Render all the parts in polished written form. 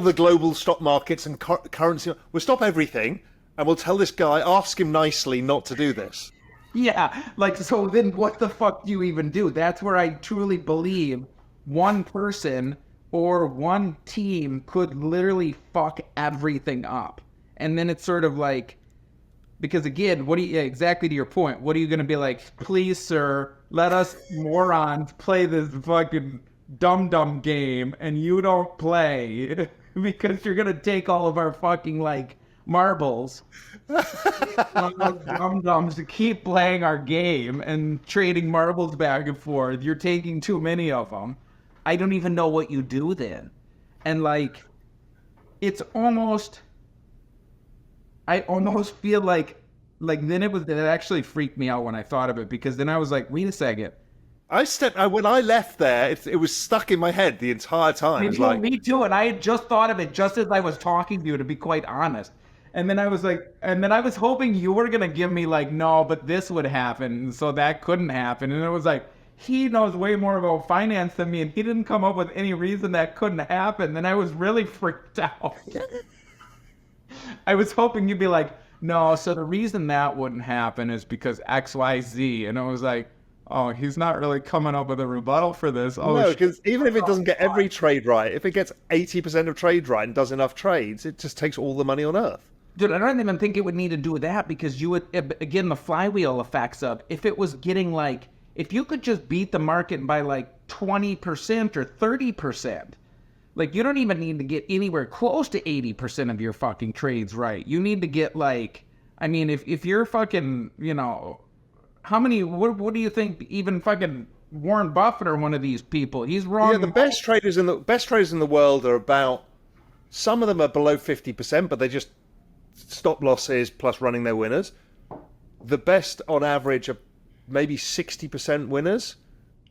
the global stock markets and currency. We'll stop everything, and we'll tell this guy, ask him nicely not to do this. Yeah, like, so then what the fuck do you even do? That's where I truly believe one person or one team could literally fuck everything up. And then it's sort of like, because again, exactly to your point, what are you going to be like, please, sir, let us morons play this fucking dumb game and you don't play because you're going to take all of our fucking, like, marbles. Dum-dums to keep playing our game and trading marbles back and forth. You're taking too many of them. I don't even know what you do then. And, like, it's almost... I almost feel like then it actually freaked me out when I thought of it, because then I was like, wait a second. When I left there, it was stuck in my head the entire time. Me too, and I had just thought of it just as I was talking to you, to be quite honest. And then I was hoping you were gonna give me like, no, but this would happen, so that couldn't happen. And it was like, he knows way more about finance than me, and he didn't come up with any reason that couldn't happen. Then I was really freaked out. I was hoping you'd be like, no, so the reason that wouldn't happen is because X, Y, Z. And I was like, oh, he's not really coming up with a rebuttal for this. Oh, no, because even if it doesn't get every trade right, if it gets 80% of trade right and does enough trades, it just takes all the money on earth. Dude, I don't even think it would need to do that, because you would, again, the flywheel effects of, if it was getting like, if you could just beat the market by like 20% or 30%, like, you don't even need to get anywhere close to 80% of your fucking trades right. You need to get, like, I mean, if you're fucking, you know, how many, what do you think even fucking Warren Buffett or one of these people, he's wrong. Yeah, the best traders in the world are about, some of them are below 50%, but they just stop losses plus running their winners. The best on average are maybe 60% winners.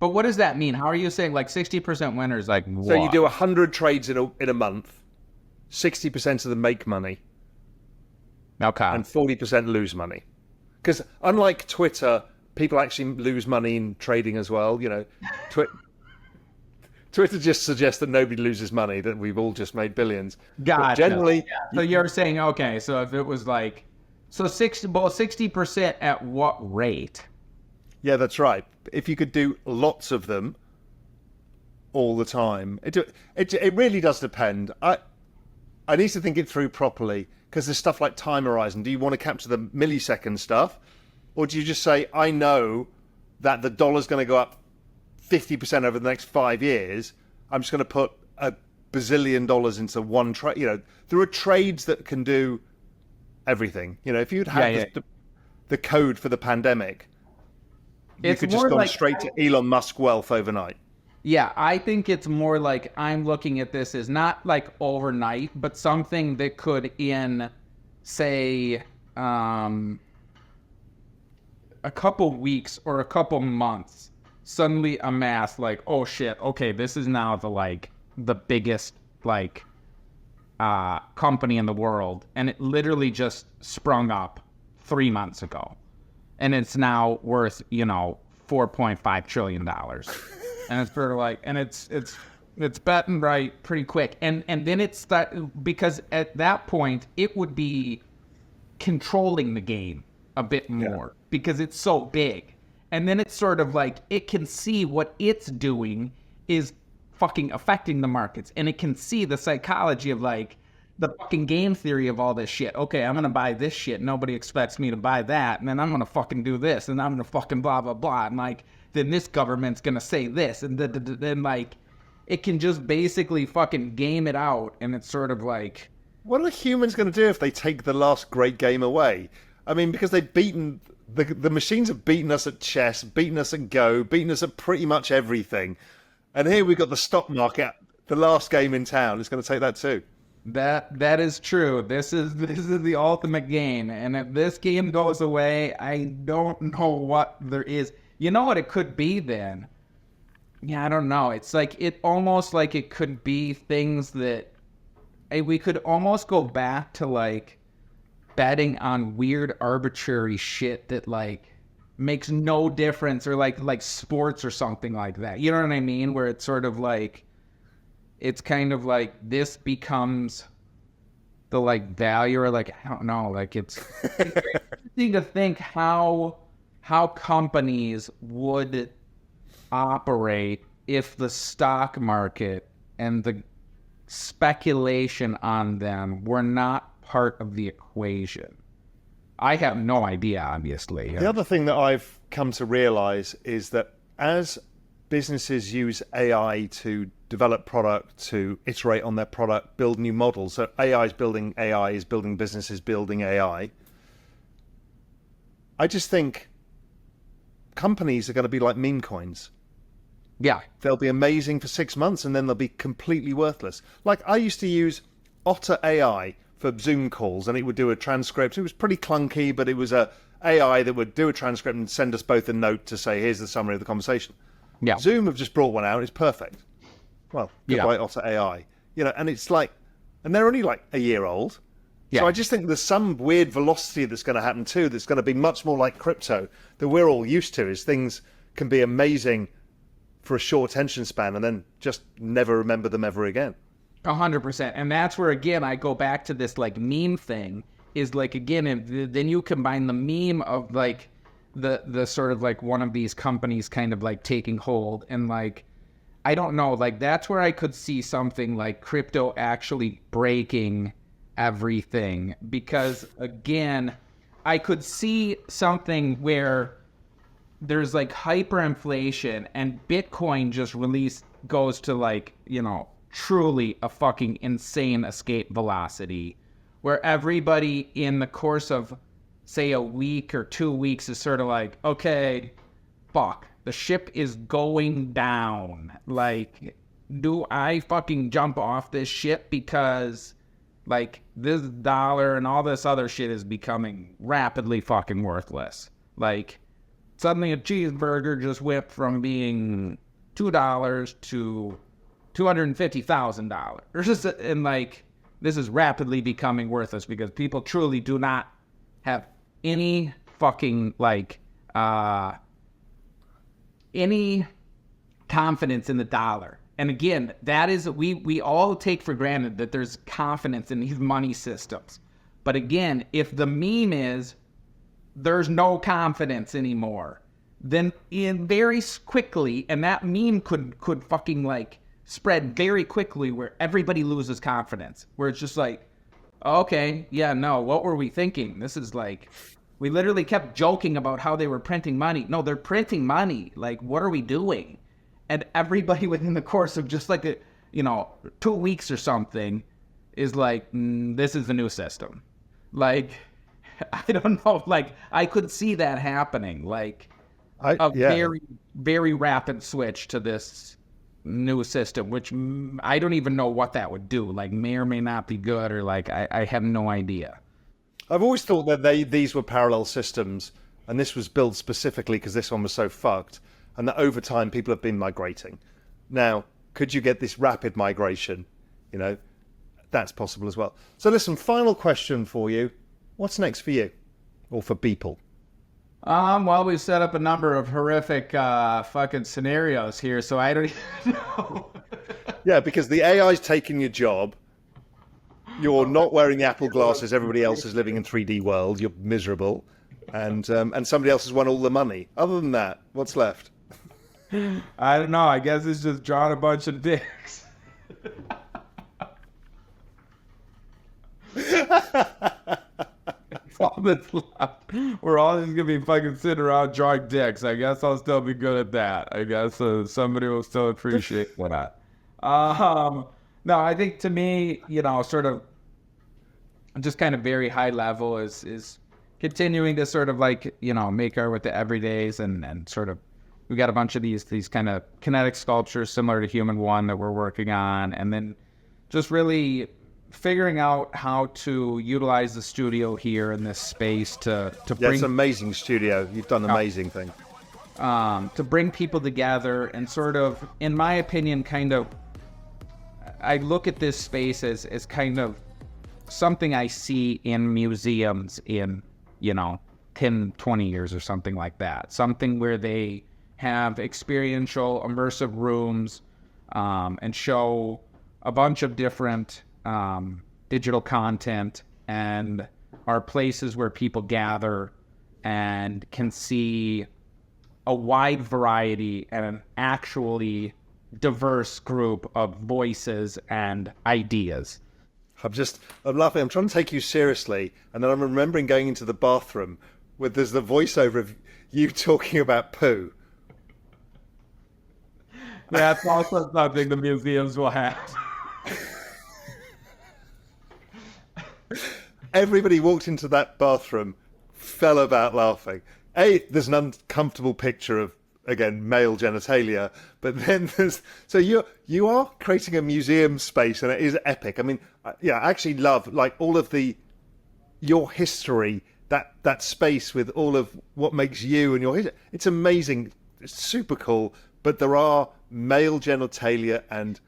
But what does that mean? How are you saying like 60% winners? Like what? So you do 100 trades in a month, 60% of them make money, okay, and 40% lose money. Because unlike Twitter, people actually lose money in trading as well. You know, Twitter just suggests that nobody loses money, that we've all just made billions. Gotcha. Generally, so you're saying, okay, so if it was like, so 60% at what rate? Yeah, that's right. If you could do lots of them all the time, it really does depend. I need to think it through properly, because there's stuff like time horizon. Do you want to capture the millisecond stuff, or do you just say, I know that the dollar's going to go up 50% over the next 5 years. I'm just going to put $1 bazillion into one trade. You know, there are trades that can do everything. You know, if you'd had the code for the pandemic, you could just go straight to Elon Musk wealth overnight. Yeah, I think it's more like, I'm looking at this as not like overnight, but something that could, in, say, a couple weeks or a couple months, suddenly amass like, oh shit, okay, this is now the biggest company in the world, and it literally just sprung up 3 months ago, and it's now worth, you know, $4.5 trillion. And it's sort of like, and it's betting right pretty quick. And then it's that, because at that point it would be controlling the game a bit more, because it's so big. And then it's sort of like, it can see what it's doing is fucking affecting the markets, and it can see the psychology of like the fucking game theory of all this shit. Okay, I'm gonna buy this shit. Nobody expects me to buy that, and then I'm gonna fucking do this, and I'm gonna fucking blah blah blah. And like, then this government's gonna say this, and then like, it can just basically fucking game it out, and it's sort of like, what are humans gonna do if they take the last great game away? I mean, because they've beaten the machines have beaten us at chess, beaten us at Go, beaten us at pretty much everything, and here we've got the stock market, the last game in town. It's going to take that too. That is true. This is the ultimate game, and if this game goes away, I don't know what there is. You know what it could be then? Yeah, I don't know. It's like, it almost like it could be things that we could almost go back to like betting on weird arbitrary shit that like makes no difference, or like sports or something like that. You know what I mean? Where it's sort of like, it's kind of like this becomes the like value, or like, I don't know, like it's very interesting to think how companies would operate if the stock market and the speculation on them were not part of the equation. I have no idea, obviously. The other thing that I've come to realize is that as businesses use AI to develop product, to iterate on their product, build new models, so AI is building AI, is building businesses building AI. I just think companies are going to be like meme coins. Yeah. They'll be amazing for 6 months and then they'll be completely worthless. Like I used to use Otter AI for Zoom calls and it would do a transcript. It was pretty clunky, but it was a AI that would do a transcript and send us both a note to say, here's the summary of the conversation. Yeah. Zoom have just brought one out. It's perfect. Well, goodbye, Otter AI. You know, and it's like, and they're only like a year old. Yeah. So I just think there's some weird velocity that's going to happen too, that's going to be much more like crypto that we're all used to, is things can be amazing for a short attention span and then just never remember them ever again. 100%. And that's where, again, I go back to this like meme thing, is like, again, then you combine the meme of like the sort of like one of these companies kind of like taking hold, and like, I don't know, like that's where I could see something like crypto actually breaking everything. Because again, I could see something where there's like hyperinflation and Bitcoin just goes to like, you know, truly a fucking insane escape velocity, where everybody in the course of say a week or 2 weeks is sort of like, okay, fuck, the ship is going down. Like, do I fucking jump off this ship because like this dollar and all this other shit is becoming rapidly fucking worthless? Like, suddenly a cheeseburger just went from being $2 to $250,000. And like, this is rapidly becoming worthless because people truly do not have any fucking like any confidence in the dollar. And again, that is, we all take for granted that there's confidence in these money systems. But again, if the meme is there's no confidence anymore, then very quickly, and that meme could fucking like spread very quickly, where everybody loses confidence, where it's just like, okay, yeah, no, what were we thinking? This is like, we literally kept joking about how they were printing money. No, they're printing money. Like, what are we doing? And everybody within the course of just like 2 weeks or something is like, this is the new system. Like, I don't know, like, I could see that happening, like very, very rapid switch to this new system, which I don't even know what that would do, like, may or may not be good, or like, I have no idea. I've always thought that these were parallel systems, and this was built specifically because this one was so fucked, and that over time people have been migrating. Now, could you get this rapid migration? You know, that's possible as well. So listen, final question for you. What's next for you? Or for Beeple? Well, we've set up a number of horrific fucking scenarios here, so I don't even know. Yeah, because the AI's taking your job. You're not wearing the Apple glasses. Everybody else is living in 3D world. You're miserable. And somebody else has won all the money. Other than that, what's left? I don't know. I guess it's just drawing a bunch of dicks. All that's left. We're all just gonna be fucking sitting around drawing dicks. I guess I'll still be good at that. I guess somebody will still appreciate that. No, I think to me, sort of just kind of very high level is continuing to sort of like, make our with the everydays, and sort of, we got a bunch of these kind of kinetic sculptures similar to Human One that we're working on, and then just really figuring out how to utilize the studio here in this space to bring... it's an amazing studio. You've done amazing things. To bring people together and sort of, in my opinion, kind of, I look at this space as kind of something I see in museums in, 10, 20 years or something like that. Something where they have experiential, immersive rooms, and show a bunch of different digital content and are places where people gather and can see a wide variety and an actually diverse group of voices and ideas. I'm laughing. I'm trying to take you seriously, and then I'm remembering going into the bathroom where there's the voiceover of you talking about poo. That's also something the museums will have. Everybody walked into that bathroom, fell about laughing. There's an uncomfortable picture of, again, male genitalia, but then so you are creating a museum space, and it is epic. I mean, yeah, I actually love like all of your history, that space with all of what makes you and your history. It's amazing. It's super cool, but there are male genitalia and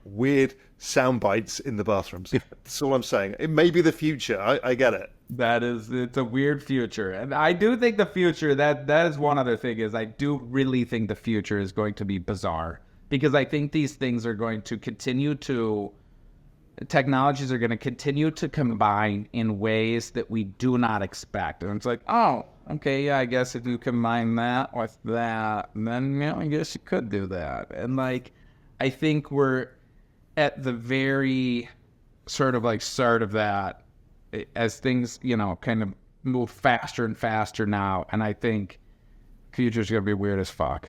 weird sound bites in the bathrooms. That's all I'm saying. It may be the future. I get it. It's a weird future. And I do think the future, that is one other thing, is I do really think the future is going to be bizarre. Because I think these things are going to technologies are going to continue to combine in ways that we do not expect. And it's like, oh, okay, yeah, I guess if you combine that with that, then yeah, I guess you could do that. And like, I think we're at the very sort of like start of that as things, kind of move faster and faster now. And I think future's going to be weird as fuck.